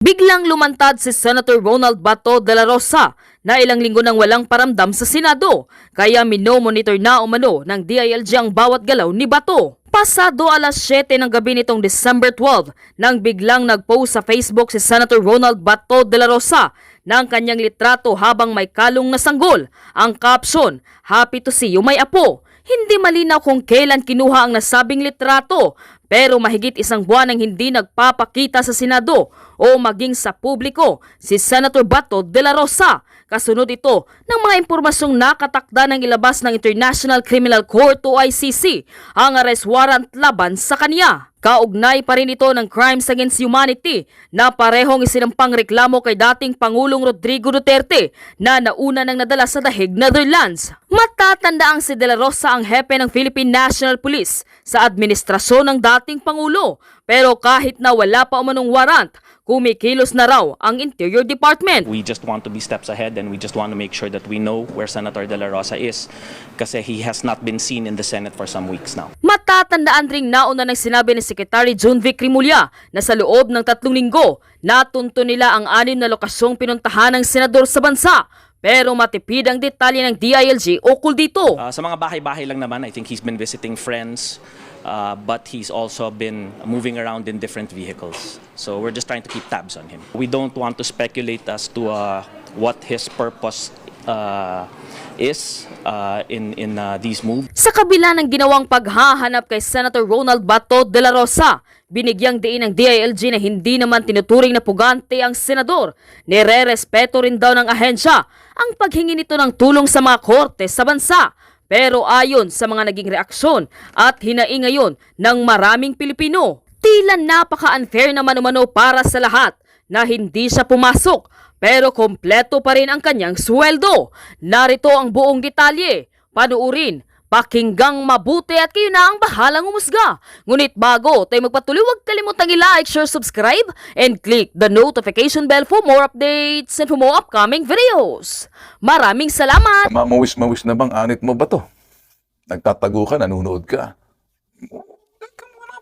Biglang lumantad si Senator Ronald Bato de la Rosa na ilang linggo nang walang paramdam sa Senado, kaya minomonitor na umano ng DILG ang bawat galaw ni Bato. Pasado alas 7 ng gabi nitong December 12 nang biglang nagpost sa Facebook si Senator Ronald Bato de la Rosa ng kanyang litrato habang may kalong na sanggol. Ang caption, "Happy to see you, may apo." Hindi malinaw kung kailan kinuha ang nasabing litrato, pero mahigit isang buwan nang hindi nagpapakita sa Senado o maging sa publiko si Senator Bato de la Rosa. Kasunod ito ng mga impormasyong nakatakda ng ilabas ng International Criminal Court o ICC ang arrest warrant laban sa kanya. Kaugnay pa rin ito ng Crimes Against Humanity na parehong isinampang reklamo kay dating Pangulong Rodrigo Duterte na nauna nang nadala sa The Hague, Netherlands. Matatanda ang si De La Rosa ang hepe ng Philippine National Police sa administrasyon ng dating Pangulo. Pero kahit na wala pa umanong warrant, kumikilos na raw ang Interior Department. We just want to be steps ahead and we just want to make sure that we know where Senator De La Rosa is kasi he has not been seen in the Senate for some weeks now. Matatandaan ring nauna nang sinabi ni Secretary June Vic Rimulya na sa loob ng 3 linggo, natunto nila ang 6 na lokasyong pinuntahan ng senador sa bansa. Pero matipid ang detalye ng DILG ukol dito. Sa mga bahay-bahay lang naman, I think he's been visiting friends, but he's also been moving around in different vehicles. So we're just trying to keep tabs on him. We don't want to speculate as to what his purpose is in these moves. Sa kabila ng ginawang paghahanap kay Senator Ronald Bato de la Rosa, binigyang diin ng DILG na hindi naman tinuturing na pugante ang senador. Nire-respeto rin daw ng ahensya ang paghingi nito ng tulong sa mga korte sa bansa. Pero ayon sa mga naging reaksyon at hinaing ngayon ng maraming Pilipino, tila napaka-unfair naman umano para sa lahat na hindi siya pumasok pero kompleto pa rin ang kanyang sweldo. Narito ang buong detalye. Panuurin, pakinggang mabuti at kayo na ang bahalang umusga. Ngunit bago tayo magpatuloy, huwag kalimutang i-like, share, subscribe, and click the notification bell for more updates and for more upcoming videos. Maraming salamat! Mamawis-mawis na bang anit mo ba to? Nagtatago ka, nanonood ka.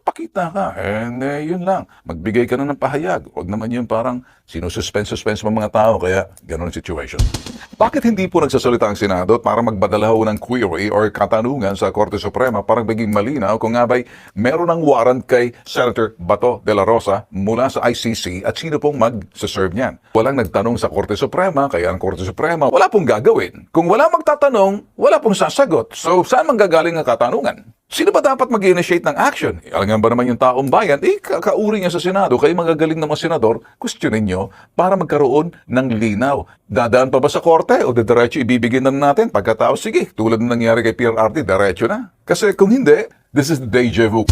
Pakita ka. And yun lang. Magbigay ka na ng pahayag. Huwag naman yun parang sinususpense mo mga tao. Kaya ganun ang situation. Bakit hindi po nagsasalita ang Senado para magbadala ho ng query or katanungan sa Korte Suprema para maging malinaw kung nga ba'y meron ng warrant kay Senator Bato de la Rosa mula sa ICC at sino pong mag-serve niyan? Walang nagtanong sa Korte Suprema, kaya ang Korte Suprema wala pong gagawin. Kung wala magtatanong, wala pong sasagot. So saan manggagaling ang katanungan? Sino ba dapat mag-initiate ng action? Alam ba naman yung taong bayan? Kakauri niya sa Senado. Kayo magagaling ng mga senador, questionin nyo para magkaroon ng linaw. Dadaan pa ba sa korte o diretso ibibigin na natin? Pagkatapos, sige, tulad na nangyari kay PRRD, diretso na. Kasi kung hindi, this is the deja vu.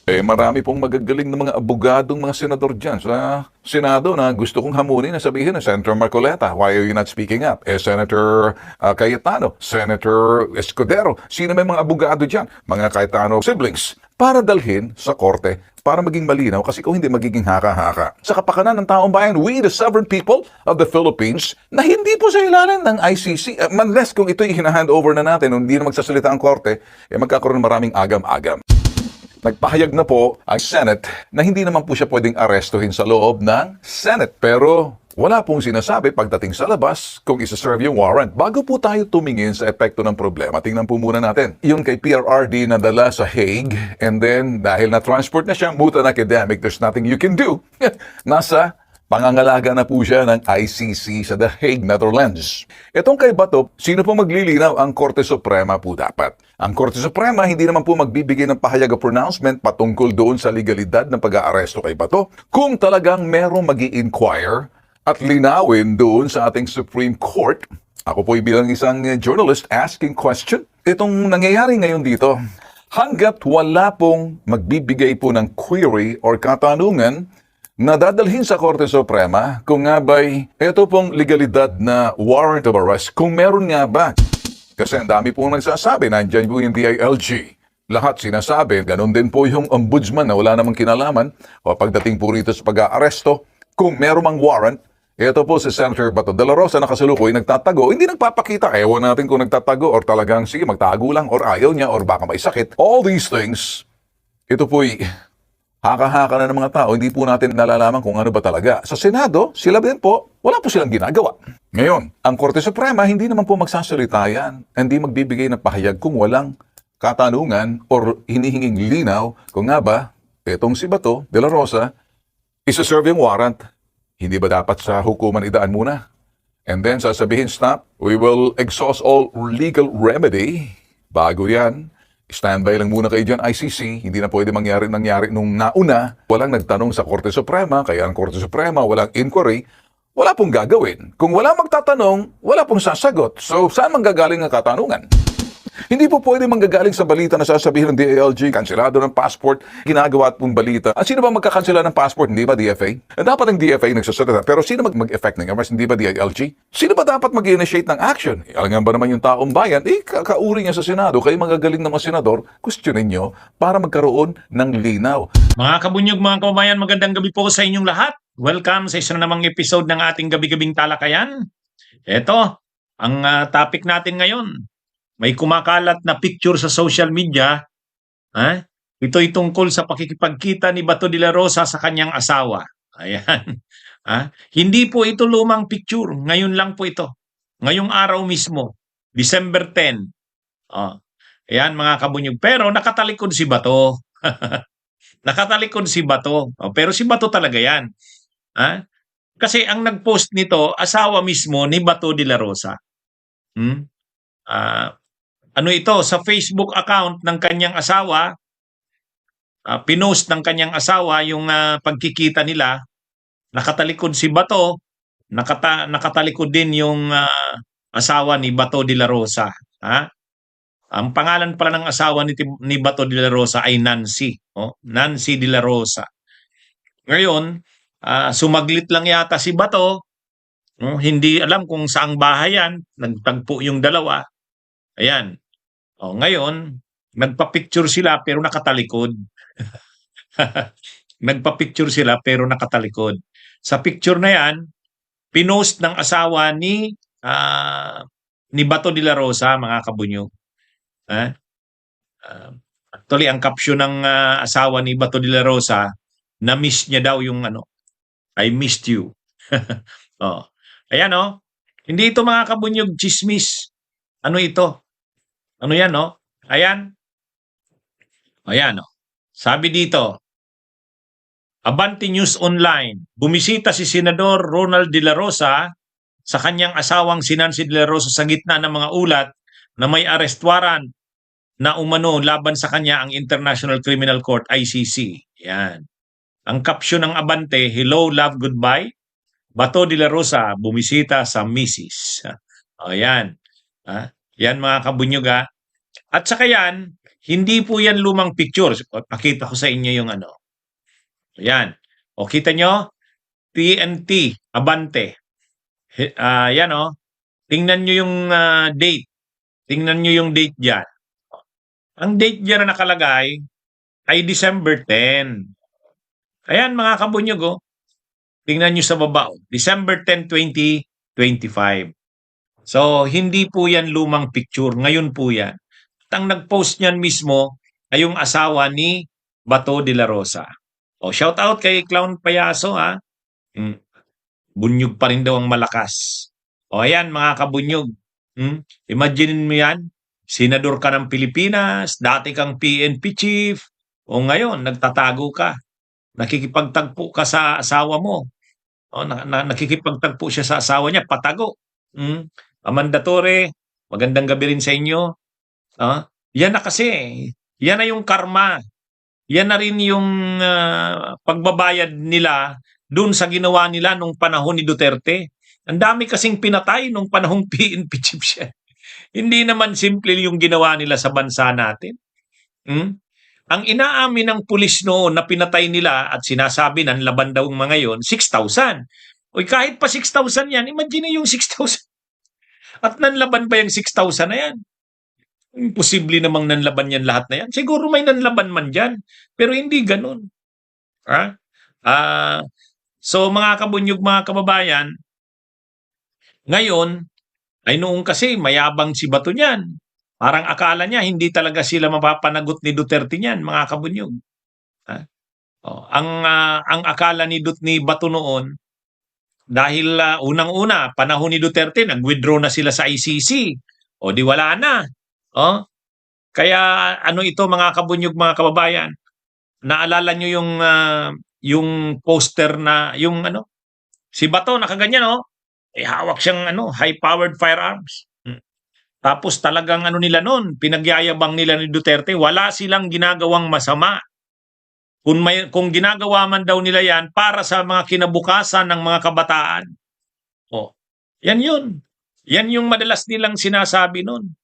Marami pong magagaling ng mga abogadong mga senador dyan sa Senado na gusto kong hamunin na sabihin na Senator Marcoleta, why are you not speaking up? Senator Cayetano, Senator Escudero, sino may mga abogado dyan? Mga Cayetano siblings, para dalhin sa korte, para maging malinaw kasi kung hindi magiging haka-haka. Sa kapakanan ng taong bayan, we the sovereign people of the Philippines na hindi po sa ilalim ng ICC, unless kung ito'y hinahand over na natin, hindi na magsasalita ang korte, magkakaroon maraming agam-agam. Nagpahayag na po ang Senate na hindi naman po siya pwedeng arestuhin sa loob ng Senate. Pero wala pong sinasabi pagdating sa labas kung isa-serve yung warrant. Bago po tayo tumingin sa epekto ng problema, tingnan po muna natin. Yung kay PRRD na dala sa Hague, and then dahil na-transport na siya, mutan academic, there's nothing you can do. Nasa pangangalaga na po siya ng ICC sa The Hague, Netherlands. Itong kay Bato, sino po maglilinaw? Ang Korte Suprema po dapat. Ang Korte Suprema hindi naman po magbibigay ng pahayag o pronouncement patungkol doon sa legalidad ng pag-aaresto kay Bato. Kung talagang merong magi-inquire at linawin doon sa ating Supreme Court, ako po bilang isang journalist asking question, itong nangyayari ngayon dito, hanggat wala pong magbibigay po ng query or katanungan na dadalhin sa Korte Suprema kung nga ba'y ito pong legalidad na warrant of arrest, kung meron nga ba. Kasi ang dami pong nagsasabi, nandiyan po yung DILG. Lahat sinasabi, ganun din po yung ombudsman na wala namang kinalaman o pagdating po rito sa pag-aaresto, kung meron mang warrant, ito po si Senator Bato de la Rosa na kasalukuy nagtatago, hindi nagpapakita. Ewan natin kung nagtatago or talagang sige magtago lang or ayaw niya or baka may sakit. All these things, ito po'y Haka-haka na ng mga tao, hindi po natin nalalaman kung ano ba talaga. Sa Senado, sila din po, wala po silang ginagawa. Ngayon, ang Korte Suprema, hindi naman po magsasalita yan. Hindi magbibigay ng pahayag kung walang katanungan or hinihinging linaw kung nga ba, etong si Bato de la Rosa, isa-serve yung warrant. Hindi ba dapat sa hukuman idaan muna? And then sasabihin, stop, we will exhaust all legal remedy. Bago yan, standby lang muna kayo dyan, ICC. Hindi na pwede nangyari nung nauna. Walang nagtanong sa Korte Suprema, kaya ang Korte Suprema, walang inquiry. Wala pong gagawin. Kung wala magtatanong, wala pong sasagot. So, saan manggagaling ang katanungan? Hindi po pwede manggagaling sa balita na sasabihin ng DILG, kansilado ng passport, ginagawa at pong balita. At sino ba magkakansela ng passport? Hindi ba DFA? Dapat ang DFA nagsasalita. Pero sino mag-effect ng arrest? Hindi ba DILG? Sino ba dapat mag-initiate ng action? Alam ba naman yung taong bayan? Kakauri niya sa Senado. Kayo magagaling ng mga senador, questionin nyo para magkaroon ng linaw. Mga kabunyog, mga kababayan, magandang gabi po sa inyong lahat. Welcome sa isa na namang episode ng ating gabi-gabing talakayan. Ito, ang topic natin ngayon. May kumakalat na picture sa social media. Ito'y tungkol sa pakikipagkita ni Bato de la Rosa sa kanyang asawa. Ayan. Hindi po ito lumang picture. Ngayon lang po ito. Ngayong araw mismo. December 10. Ayan mga kabunyog. Pero nakatalikod si Bato. Nakatalikod si Bato. Pero si Bato talaga yan. Kasi ang nag-post nito, asawa mismo ni Bato de la Rosa. Ano ito, sa Facebook account ng kanyang asawa, pinost ng kanyang asawa yung pagkikita nila, nakatalikod si Bato, nakatalikod din yung asawa ni Bato de la Rosa. Ang pangalan pala ng asawa ni Bato de la Rosa ay Nancy. Nancy de la Rosa. Ngayon, sumaglit lang yata si Bato, hindi alam kung saang bahay yan, nagtagpo yung dalawa. Ayan. Ngayon, nagpa-picture sila pero nakatalikod. Nagpa-picture sila pero nakatalikod. Sa picture na yan, pinost ng asawa ni Bato de la Rosa, mga kabunyo. Actually, ang caption ng asawa ni Bato de la Rosa, na-miss niya daw yung I missed you. Ayan Hindi ito mga kabunyog chismis. Ano ito? Ano yan Ayan. Ayan Sabi dito, Abante News Online, bumisita si Senador Ronald de la Rosa sa kanyang asawang si Nancy de la Rosa sa gitna ng mga ulat na may arrest warrant na umano laban sa kanya ang International Criminal Court, ICC. Yan. Ang caption ng Abante, Hello, Love, Goodbye. Bato de la Rosa, bumisita sa Mrs. Ayan. Yan mga kabunyog At saka yan, hindi po yan lumang picture. Pakita ko sa inyo yung Ayan. Kita nyo? TNT, Abante. Yan Tingnan nyo yung date. Tingnan nyo yung date dyan. Ang date dyan na nakalagay ay December 10. Ayan mga kabunyog Tingnan nyo sa baba. December 10, 2025. So, hindi po yan lumang picture. Ngayon po yan. At ang nag-post niyan mismo ay yung asawa ni Bato de la Rosa. Shout out kay Clown Payaso Bunyog pa rin daw ang malakas. Ayan mga kabunyog. Imagine mo yan. Senador ka ng Pilipinas, dati kang PNP chief, ngayon nagtatago ka. Nakikipagtagpo ka sa asawa mo. Nakikipagtagpo siya sa asawa niya, patago. Amanda Torre, magandang gabi rin sa inyo. Yan na kasi. Yan na yung karma. Yan na rin yung pagbabayad nila dun sa ginawa nila nung panahon ni Duterte. Ang dami kasing pinatay nung panahong PNP chief siya. Hindi naman simple yung ginawa nila sa bansa natin. Ang inaamin ng pulis noon na pinatay nila at sinasabi na laban daw mga yon, 6,000. Kahit pa 6,000 yan, imagine yung 6,000. At nanlaban pa yung 6,000 na yan. Imposible namang nanlaban yan lahat na yan. Siguro may nanlaban man dyan. Pero hindi ganun. So mga kabunyog, mga kababayan, ngayon, ay noong kasi mayabang si Bato niyan. Parang akala niya hindi talaga sila mapapanagot ni Duterte niyan, mga kabunyog. Ang akala ni Bato noon, dahil unang-una, panahon ni Duterte, nag-withdraw na sila sa ICC. O di wala na. Oh, kaya ano ito mga kabunyog, mga kababayan, naalala nyo yung poster na yung si Bato nakaganyan, hawak siyang high-powered firearms. Tapos talagang nila noon, pinagyayabang nila ni Duterte, wala silang ginagawang masama. Kung ginagawa man daw nila yan para sa mga kinabukasan ng mga kabataan. Yan yun. Yan yung madalas nilang sinasabi noon.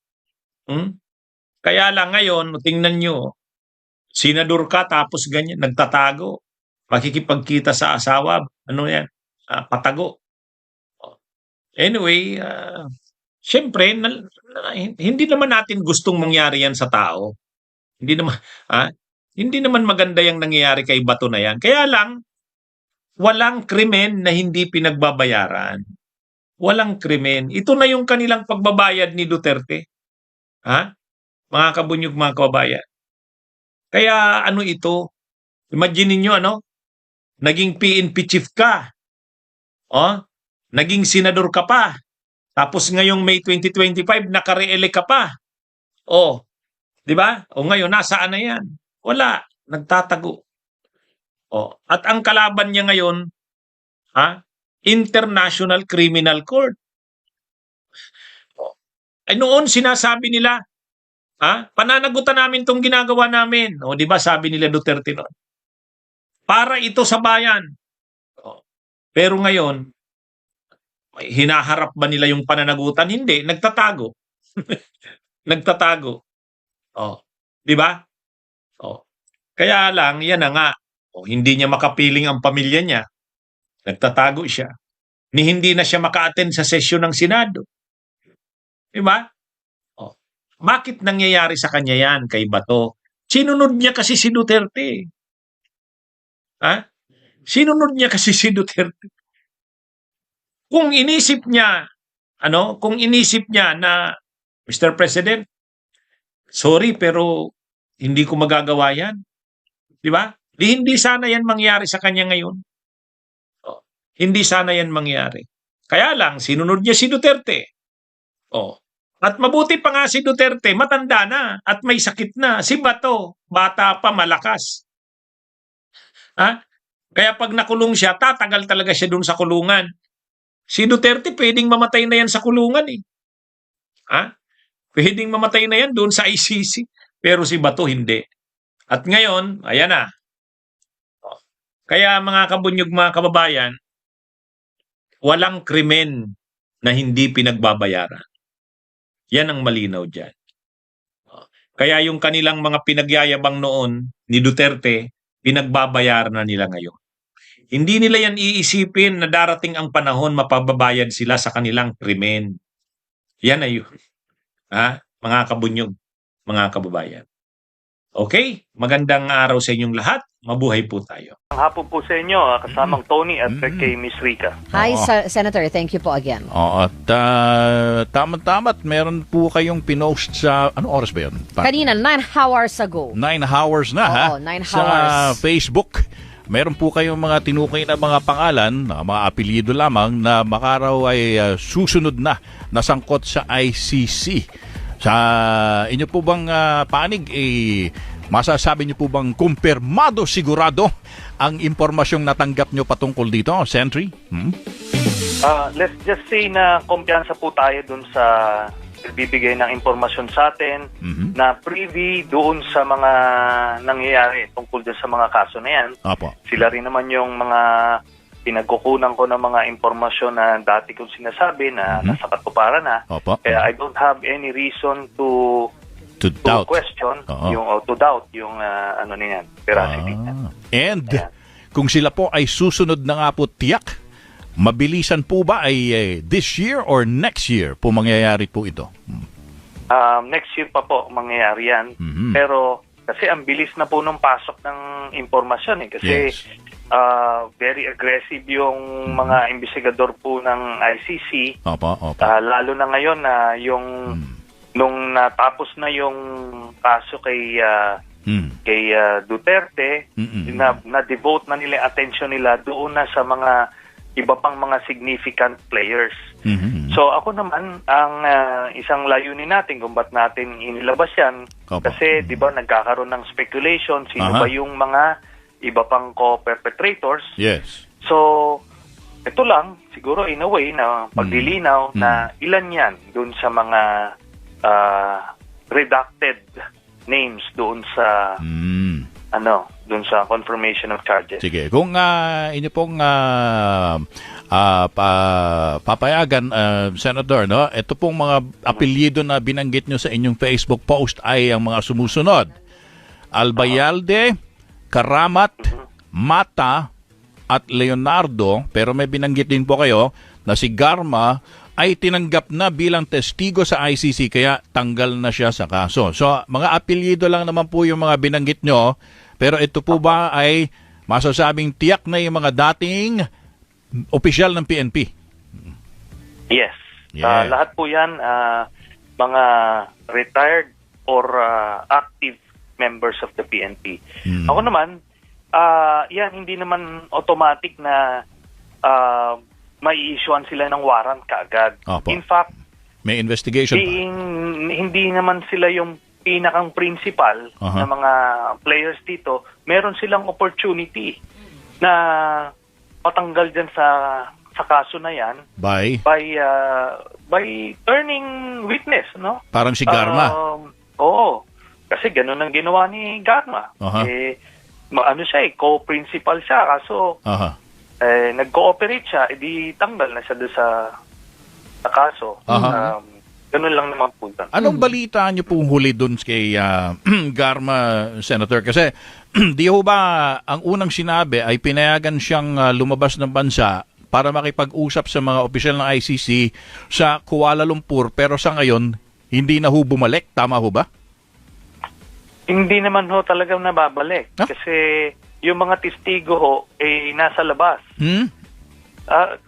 Kaya lang ngayon, tingnan nyo, senador ka tapos ganyan, nagtatago. Makikipagkita sa asawa, yan? Patago. Anyway, siyempre, hindi naman natin gustong mangyari yan sa tao. Hindi naman maganda yung nangyayari kay Bato na yan. Kaya lang, walang krimen na hindi pinagbabayaran. Walang krimen. Ito na yung kanilang pagbabayad ni Duterte. Mga kabunyog, mga kababayan. Kaya ito? Imagine niyo naging PNP chief ka. Naging senador ka pa. Tapos ngayong May 2025, naka-re-elect ka pa. Di ba? Ngayon, nasaan na yan? Wala. Nagtatago. At ang kalaban niya ngayon, International Criminal Court. Noon sinasabi nila, pananagutan namin itong ginagawa namin. Di ba sabi nila Duterte noon? Para ito sa bayan. Pero ngayon, hinaharap ba nila yung pananagutan? Hindi. Nagtatago. Nagtatago. Di ba? Kaya lang, yan na nga. Hindi niya makapiling ang pamilya niya. Nagtatago siya. Hindi na siya maka-attend sa sesyon ng Senado. Di ba? Bakit nangyayari sa kanya yan kay Bato? Sinunod niya kasi si Duterte. Sinunod niya kasi si Duterte. Kung inisip niya na, Mr. President, sorry pero hindi ko magagawa yan. Di ba? Hindi sana yan mangyari sa kanya ngayon. Hindi sana yan mangyari. Kaya lang, sinunod niya si Duterte. At mabuti pa nga si Duterte, matanda na at may sakit na. Si Bato, bata pa, malakas. Kaya pag nakulong siya, tatagal talaga siya dun sa kulungan. Si Duterte, pwedeng mamatay na yan sa kulungan eh. Pwedeng mamatay na yan dun sa ICC. Pero si Bato, hindi. At ngayon, ayan na. Kaya mga kabunyog, mga kababayan, walang krimen na hindi pinagbabayaran. Yan ang malinaw dyan. Kaya yung kanilang mga pinagyayabang noon ni Duterte, pinagbabayaran na nila ngayon. Hindi nila yan iisipin na darating ang panahon mapababayad sila sa kanilang krimen. Yan na yun. Mga kabunyog, mga kababayan. Okay, magandang araw sa inyong lahat. Mabuhay po tayo. Ang hapon po sa inyo, kasamang Tony at kay Miss Rica. Hi, Senator. Thank you po again. At tama-tama, meron po kayong pinost sa, ano oras ba yun? Kanina, 9 hours ago. 9 hours na, ha? Oo, 9 Sa hours. Facebook, meron po kayong mga tinukay na mga pangalan, mga apelyido lamang na makaraw ay susunod na nasangkot sa ICC. Sa inyo po bang panig, masasabi niyo po bang kumpirmado sigurado ang impormasyong natanggap niyo patungkol dito, Sentry? Let's just say na kumpiyansa po tayo dun sa bibigay ng impormasyon sa atin na privy doon sa mga nangyayari tungkol dun sa mga kaso na yan. Apo. Sila rin naman yung mga pinagkukunan ko ng mga impormasyon na dati kong sinasabi na nasa katuparan na. Opo. Kaya I don't have any reason to doubt. question to doubt yung ano niyan, veracity. And kung sila po ay susunod na nga po tiyak, mabilisan po ba ay this year or next year po mangyayari po ito? Next year pa po mangyayari yan. Pero kasi ang bilis na po nung pasok ng impormasyon kasi Yes. Very aggressive yung mga investigador po ng ICC. Opo. Lalo na ngayon na yung nung natapos na yung kaso kay kay Duterte, na-devote na nila yung attention nila doon na sa mga iba pang mga significant players. So ako naman, ang isang layunin natin kung ba't natin inilabas yan, Opo. kasi di ba nagkakaroon ng speculation, sino ba yung mga iba pang co-perpetrators. Yes. So, ito lang, siguro in a way na paglilinaw na ilan yan doon sa mga redacted names doon sa doon sa confirmation of charges. Sige, kung inyo pong papayagan, Senator, no? Ito pong mga apelyido na binanggit nyo sa inyong Facebook post ay ang mga sumusunod. Albayalde, Karamat, Mata, at Leonardo, pero may binanggit din po kayo na si Garma ay tinanggap na bilang testigo sa ICC kaya tanggal na siya sa kaso. So, mga apelyido lang naman po yung mga binanggit nyo, pero ito po ba ay masasabing tiyak na yung mga dating opisyal ng PNP? Yes. Yeah. Lahat po yan, mga retired or active members of the PNP. Ako naman, yan, hindi naman automatic na mai-issuean sila ng warrant kaagad. Opo. In fact, May investigation pa. hindi naman sila yung pinakang principal na mga players dito. Meron silang opportunity na matanggal dyan sa kaso na yan By? by turning witness, no? Parang si Garma. Oo. Kasi ganun ang ginawa ni Garma. Ano siya co-principal siya. Kaso, nag-cooperate siya, edi tanggal na siya doon sa kaso. Ganun lang naman po. Anong balita niyo pong huli doon kay Garma, Senator? Kasi di ho ba ang unang sinabi ay pinayagan siyang lumabas ng bansa para makipag-usap sa mga opisyal ng ICC sa Kuala Lumpur, pero sa ngayon hindi na ho bumalik. Tama ho ba? Hindi naman ho talagang nababalik. Kasi yung mga testigo ho nasa labas.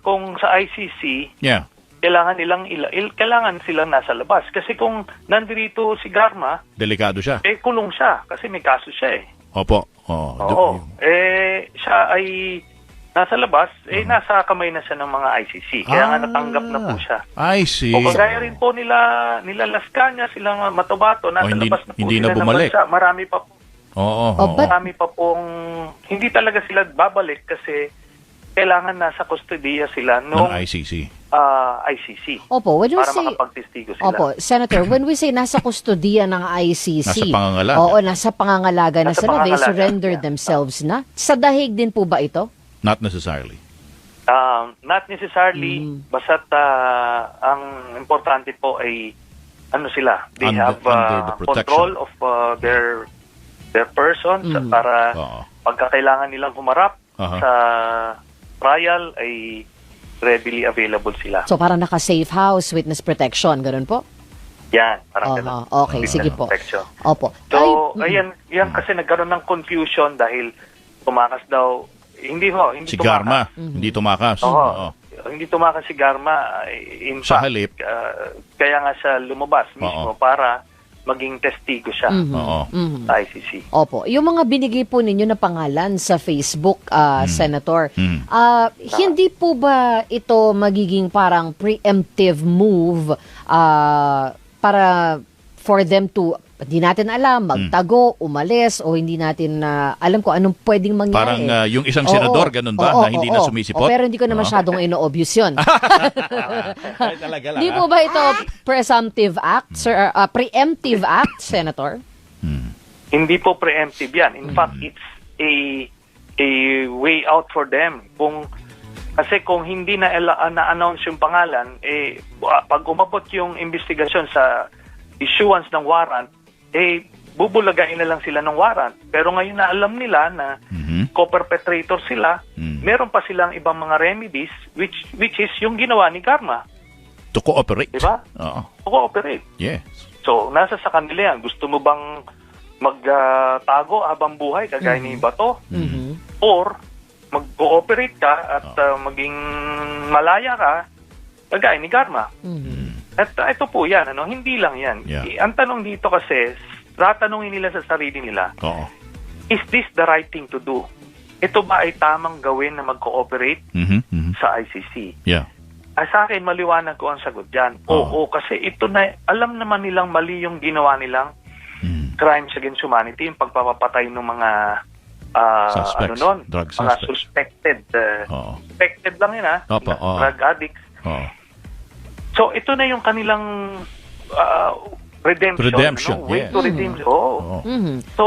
Kung sa ICC, Yeah. kailangan silang nasa labas. Kasi kung nandito si Garma, Delikado siya. kulong siya. Kasi may kaso siya Opo. Oo. Siya ay nasa labas, nasa kamay na siya ng mga ICC. Kaya nga natanggap na po siya. I see. O kagaya rin po nila Las Cañas, silang Matobato, nasa labas na po hindi sila na bumalik. ng bansa. Marami pa po. Oo. Marami pa pong hindi talaga sila babalik kasi kailangan nasa kustodiya sila Ng nung ICC. ICC. Opo, when we Para say... makapagtestigo sila. Opo, Senator, when we say nasa kustodiya ng ICC... Nasa pangangalaga. Oo, nasa pangangalaga na Nasa sila. They pangangalaga, surrender yeah. themselves na. Sa dahig din po ba ito? Not necessarily. Not necessarily, basta't ang importante po ay ano sila, they have Under the protection. control of their person para pagka kailangan nilang humarap sa trial ay readily available sila. So parang naka-safe house, witness protection, ganun po? Yan, parang ganun. Okay, Witness sige po. protection. Opo. So, yan kasi nagkaroon ng confusion dahil tumakas daw, hindi Si tumakas. Garma, hindi tumakas. Oo. Hindi tumakas si Garma. In Sa fact, halip. kaya nga siya lumabas mismo para maging testigo siya sa ICC. Opo. Yung mga binigay po ninyo na pangalan sa Facebook, Senator, hindi po ba ito magiging parang preemptive move para for them to, hindi natin alam, magtago, umalis, o hindi natin alam kung anong pwedeng mangyari. Parang yung isang senador, ganun ba, na hindi na sumisipot? Pero hindi ko na masyadong ino-obvious yun. Ay, talaga lang. Hindi po ba ito presumptive act, sir, preemptive act, Senator? Hindi po preemptive yan. In fact, it's a way out for them. Kasi kung hindi na-announce yung pangalan, pag umabot yung investigasyon sa issuance ng warrant, bubulagain na lang sila ng warrant. Pero ngayon na alam nila na co-perpetrator sila, meron pa silang ibang mga remedies which is yung ginawa ni Garma. To cooperate. Diba? Oo. To cooperate. Yes. So, nasa sa kanila yan. Gusto mo bang magtago habang buhay kagaya ni Bato? Or mag-cooperate ka at maging malaya ka kagaya ni Garma? At ito po yan, hindi lang yan. Yeah. Ang tanong dito kasi, tatanungin nila sa sarili nila, Oo. is this the right thing to do? Ito ba ay tamang gawin na mag-cooperate sa ICC? Yeah. Sa akin, maliwanag ko ang sagot dyan. Oo, kasi ito na, alam naman nilang mali yung ginawa nilang crimes against humanity, yung pagpapatay ng mga Suspects. Drug mga suspects. suspected. Oo. Suspected lang yun, Opo, oo. drug addicts. Oo. So, ito na yung kanilang redemption. Way yes. to redemption. Oo. Oo. So,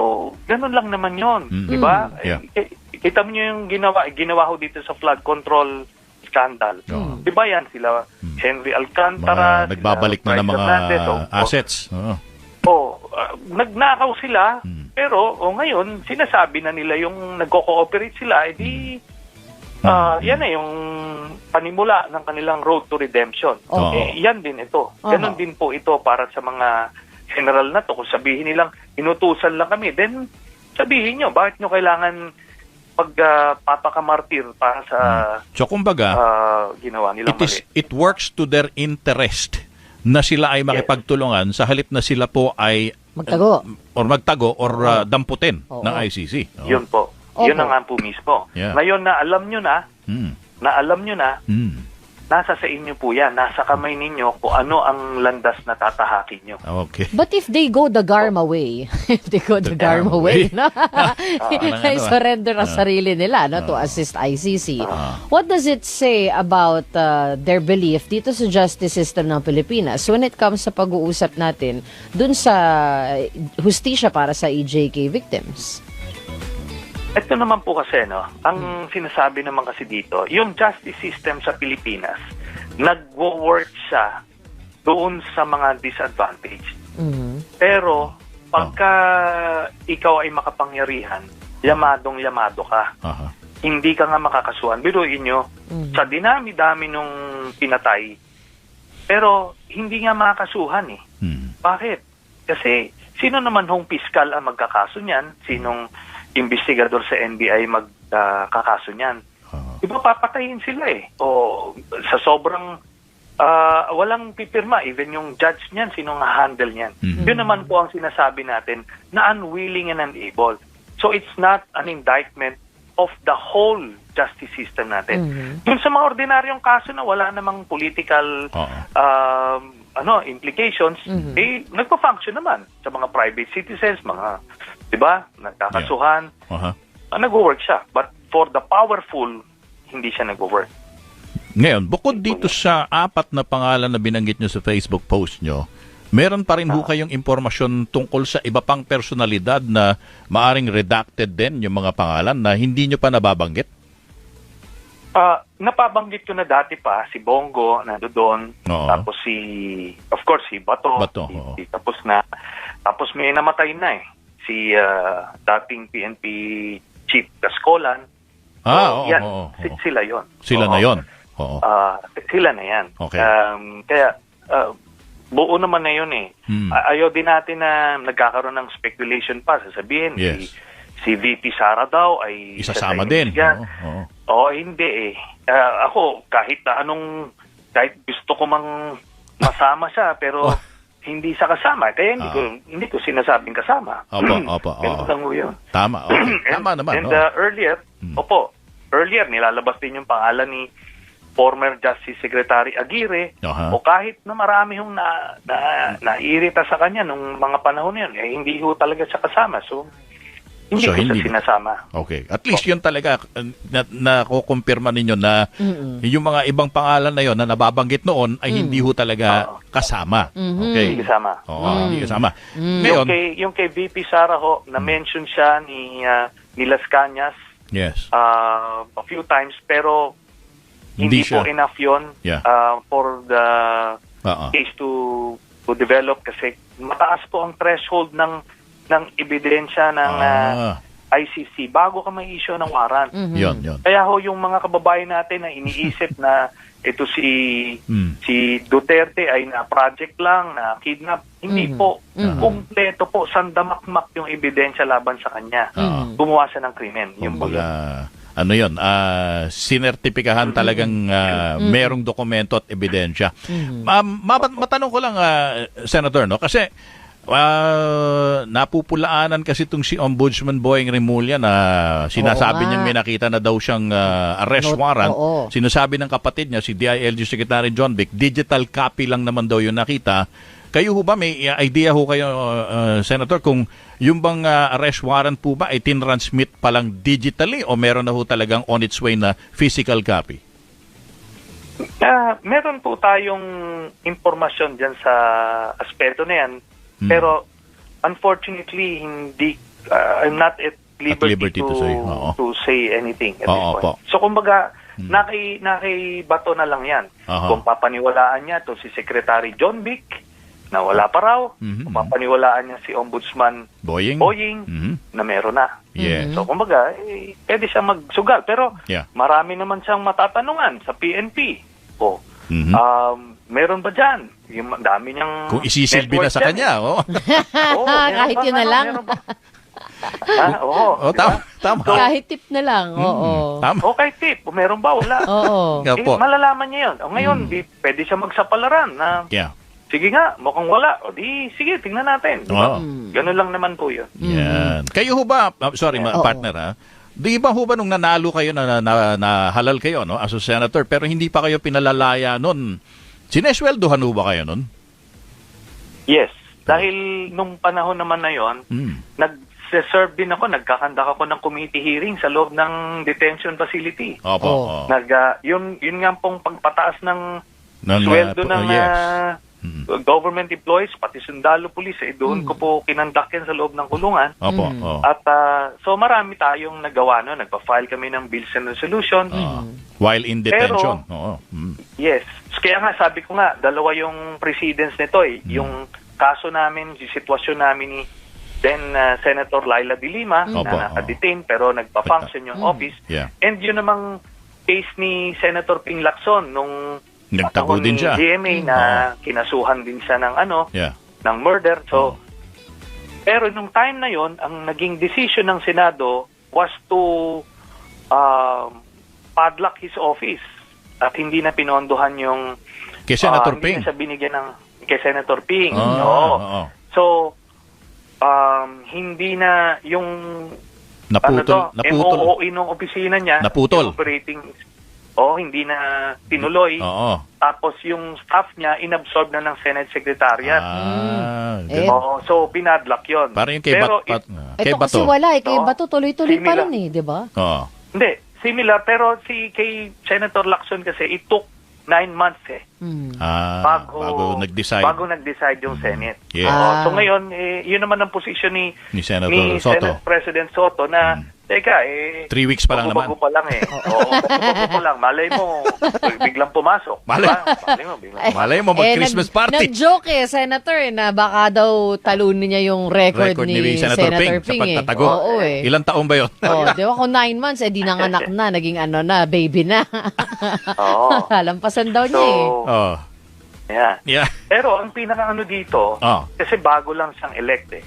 ganun lang naman yun. Di ba? Yeah. Kita mo yung ginawa ho dito sa flood control scandal. Di ba yan? Sila Henry Alcantara, Mga nagbabalik na ng mga assets. Oo. Nagnakaw sila, pero ngayon, sinasabi na nila yung nagko-cooperate sila, edi yan na yung panimula ng kanilang road to redemption. Yan din ito. Ganon din po ito para sa mga general na to. Kung sabihin nilang, inutusan lang kami, then sabihin nyo, bakit nyo kailangan pagpapakamartir para sa So, kumbaga, ginawa nilang mali. it works to their interest na sila ay makipagtulungan sa halip na sila po ay magtago or damputin ng ICC. Oo. Yun po. Yun na nga po mismo. Yeah. Ngayon na alam nyo na, nasa sa inyo po yan. Nasa kamay ninyo kung ano ang landas na tatahakin nyo. Okay. But if they go the Garma way, no? Ay surrender ang sarili nila no, to assist ICC. What does it say about their belief dito sa justice system ng Pilipinas when it comes sa pag-uusap natin dun sa hustisya para sa EJK victims? Ito naman po kasi, no, ang sinasabi naman kasi dito, yung justice system sa Pilipinas, nagwo-work siya doon sa mga disadvantaged. Pero, pagka ikaw ay makapangyarihan, yamadong-yamado ka. Hindi ka nga makakasuhan. Biruin nyo, sa dinami-dami nung pinatay, pero hindi nga makakasuhan eh. Bakit? Kasi, sino naman hong piskal ang magkakaso niyan? Sinong investigador sa NBI magkakaso niyan? Diba papatayin sila eh. O sa sobrang walang pipirma, even yung judge niyan, sinong handle niyan. Yun naman po ang sinasabi natin na unwilling and unable. So it's not an indictment of the whole justice system natin. Yung sa mga ordinaryong kaso na wala namang political implications, nagpa-function naman sa mga private citizens, mga, di ba, nagkakasuhan, nag-work siya. But for the powerful, hindi siya nag-work. Ngayon, bukod dito sa 4 na pangalan na binanggit nyo sa Facebook post nyo, meron pa rin ho kayong impormasyon tungkol sa iba pang personalidad na maaring redacted din yung mga pangalan na hindi nyo pa nababanggit? Napabanggit ko na dati pa, si Bongo, nandoon, tapos of course, si Bato, tapos na, tapos may namatay na eh, si dating PNP Chief Gascolan. Sila yon. Sila na yon. Sila na yan. Okay. Kaya, buo naman na yun eh. Ayaw din natin na nagkakaroon ng speculation pa, sasabihin, si VP Sara daw ay isasama din. Hindi eh. Ako, kahit gusto ko mang masama siya, pero hindi sa kasama. Kaya hindi ko sinasabing kasama. Opo. Ganun lang yun. Tama. Tama naman. And earlier, nilalabas din yung pangalan ni former Justice Secretary Aguirre, o kahit na marami yung nairita sa kanya nung mga panahon yun, hindi ho talaga siya kasama. So, hindi ko siya sinasama. Okay. At least yun talaga nakukumpirma ninyo na yung mga ibang pangalan na yon na nababanggit noon ay hindi ho talaga kasama. Okay. Hindi kasama. Hindi kasama. Ngayon, yung kay VP Sara ho, na-mention siya ni Las Cañas a few times, pero hindi po enough yun for the case to develop kasi mataas po ang threshold ng ebidensya ng ICC bago ka may-issue ng warrant. Yun. Kaya ho yung mga kababayan natin na iniisip na ito si Duterte ay na-project lang, na kidnap. Hindi po. Kumpleto po. Sandamakmak yung ebidensya laban sa kanya. Gumawa siya ng krimen. Sinertipikahan talagang merong dokumento at ebidensya. Matanong ko lang, Senator, no? Kasi Napupulaanan kasi itong si Ombudsman Boying Remulla na sinasabi Oo nga. niyang may nakita na daw siyang arrest warrant. Oo. Sinasabi ng kapatid niya, si DILG Secretary John Vic, digital copy lang naman daw yung nakita. Kayo ho ba, may idea ho kayo, Senator, kung yung bang arrest warrant po ba ay tinransmit pa lang digitally o meron na ho talagang on its way na physical copy? Meron po tayong impormasyon dyan sa aspeto na yan. Pero unfortunately, hindi I'm not at liberty, to say. Oo. to say anything at Oo, this point. po. So kumbaga, nakibato na lang yan. Aha. Kung papaniwalaan niya to si Secretary John Vic, na wala pa raw. Kung papaniwalaan niya si Ombudsman Boying? na meron na. Yeah. So kumbaga, pwede siya magsugal. Pero Yeah. marami naman siyang matatanungan sa PNP. O, meron ba dyan? Yung dami niyang Kung isisilbi na network sa dyan, kanya, oh. Oo, meron Kahit ba, yun na lang. meron ba? Oo. Oh, tama. Tama. Kahit tip na lang, oo. Tama. Okay, tip. Kung meron ba, wala. Oo. Nga po. Malalaman niya yun. O ngayon, pwede siya magsapalaran na, Yeah. sige nga, mukhang wala. O di, sige, tingnan natin. Diba? Oo. Ganun lang naman po yun. Yan. Kayo ho ba, sorry, Oo. partner ha, di ba ho ba nung nanalo kayo na halal kayo no, as a senator, pero hindi pa kayo pinalalaya nun, sinesweldohan ho ba kayo nun? Yes. Dahil nung panahon naman na yon, nag-serve din ako, nagkakandak ako ng committee hearing sa loob ng detention facility. Opo. Oh. Oo. Yun nga pong pagpataas ng Ng, sweldo ng yes. government employees, pati sundalo, pulis, doon ko po kinandak yan sa loob ng kulungan. Opo. Oo. At so marami tayong nagawa, no? Nagpa-file kami ng bills and resolution. While in detention. Oo. Yes. Kaya nga, sabi ko nga, dalawa yung precedents nito eh. Yung kaso namin, yung sitwasyon namin ni then Senator Laila De Lima Opo, na nakadetain pero nagpa-function yung office. Yeah. And yun namang case ni Senator Ping Lacson nung Nagtago panahon din ni siya. GMA na kinasuhan din siya ng Yeah. ng murder. So pero nung time na yon, ang naging decision ng Senado was to padlock his office at hindi na pinondohan yung Kay Senator hindi Ping. na siya binigyan ng kay Senator Ping. Oo. So hindi na yung Naputol. MOOE ng opisina niya, Naputol. yung operating, hindi na tinuloy. Oo. Tapos yung staff niya, inabsorb na ng Senate Secretariat. So pinadlock yon. Parang yung kay Pero kay Ito kasi Bato. wala eh. Kay Oo. Bato tuloy-tuloy pa Similar. rin eh, di ba? Oo. hindi, similar. Pero kay Senator Lacson kasi, it took 9 months Bago nag-decide. Bago nag-decide yung Senate. Yes. So ngayon, yun naman ang posisyon ni Senator Soto. Senate President Soto na, teka, 3 weeks pa lang naman. bago pa lang bago pa lang. Malay mo, biglang pumasok. Malay. Diba? Malay mo, mag-Christmas party. Nag-joke Senator, na baka daw talunin niya yung record ni Senator Ping. sa pagtatago. Oo eh. Ilang taon ba yun? Di ba kung 9 months, di nanganak na, naging baby na. Oo. Lampasan daw niya eh. Oh. Yeah. Yeah. Pero ang pinaka dito, kasi bago lang siyang elect eh.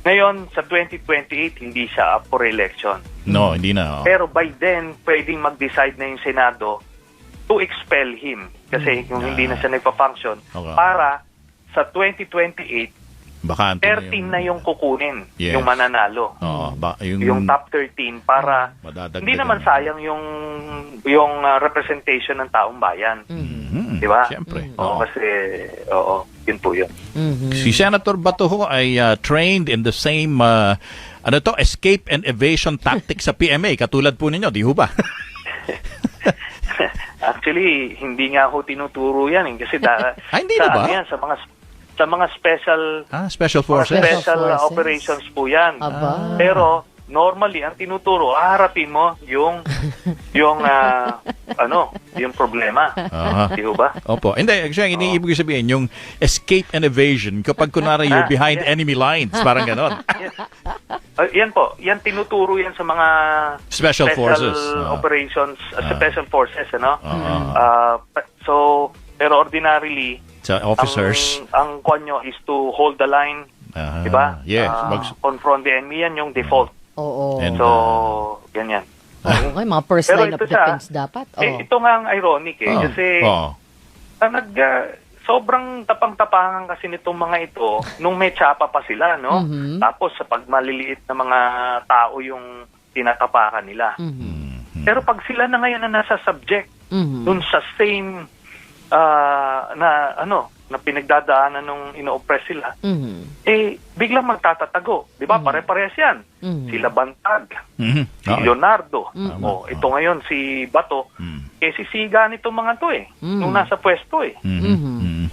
Ngayon, sa 2028, hindi siya up for election. No, hindi na. Pero by then, pwedeng mag-decide na yung Senado to expel him. Kasi kung hindi na siya nagpa-function, para sa 2028, Baka 13 na yung kukunin, Yes. yung mananalo. Yung top 13 para Madadagdagan. hindi naman sayang yung representation ng taong bayan. Di ba? Siyempre. Kasi yun po yun. Si Senator Bato ho ay trained in the same escape and evasion tactics sa PMA katulad po ninyo, di ho ba? Actually, hindi nga ako tinuturo yan kasi hindi na ba? Sa mga special Special Forces. special Forces. operations po yan. Aba. Pero normally ang tinuturo, harapin mo yung yung problema. Di ba? Opo. Hindi, actually, iniibig sabihin, yung escape and evasion, kapag kunwari you're behind enemy lines, parang ganon. Yan po. Yan tinuturo yan sa mga Special Forces. operations, special forces, pero ordinarily, Sa officers. ang kwan nyo is to hold the line, di ba? Yes. Confront the enemy, yan yung default. Oo. And, So, ganyan. Oo, mga first Pero line of ito siya, defense dapat. ito nga ang ironic kasi sobrang tapang-tapangan kasi nitong mga ito nung may tsapa pa sila, no? Tapos sa pag maliliit na mga tao yung tinatapakan nila. Pero pag sila na ngayon na nasa subject dun sa same na pinagdadaanan nung ino-oppress sila, biglang magtatatago. Di ba? Pare-parehas yan. Sila Bantag, si Leonardo, ito ngayon si Bato, sisiga nito mga to nung nasa pwesto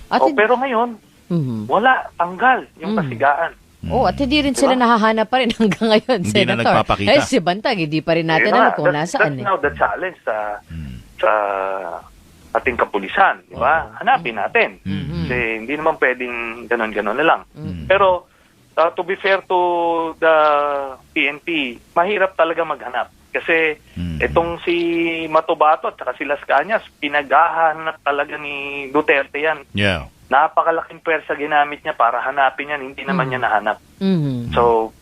At, pero ngayon, wala, tanggal yung kasigaan. at hindi rin sila nahahanap pa rin hanggang ngayon, Hindi na Senator. nagpapakita. Si Bantag, hindi pa rin natin Ayun alam na, kung nasaan. That's now the challenge sa ating kapulisan, di ba? Hanapin natin. Kasi hindi naman pwedeng ganon-ganon na lang. Pero to be fair to the PNP, mahirap talaga maghanap. Kasi itong si Matubato at saka si Las Cañas, pinaghahanap talaga ni Duterte yan. Yeah. Napakalaking pwersa ginamit niya para hanapin yan, hindi naman niya nahanap. So,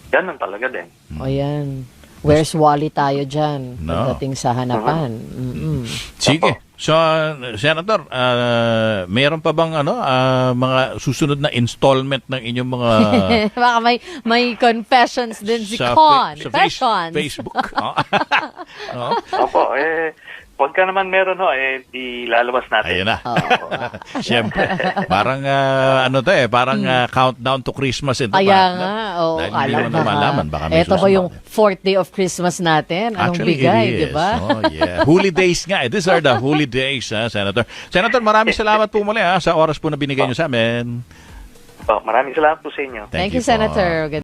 ganun talaga din. O yan. Where's Wally tayo dyan? No. Pagdating sa hanapan. Sige. So, Senator, mayroon pa bang mga susunod na installment ng inyong mga Baka may confessions din si sa Con. Facebook? Opo, pagka naman meron ilalabas natin. Ayun na. Siyempre. Parang parang countdown to Christmas ito. Kaya nga. Oo, Dahil hindi mo na malaman. Baka may ito ba susunod. yung 4th day of Christmas natin? Anong Actually, bigay, it is. di ba? Oh, yeah. Holy days nga. These are the holy days, Senator. Senator, maraming salamat po muli sa oras po na binigay niyo sa amin. Maraming salamat po sa inyo. Thank you, po. Senator.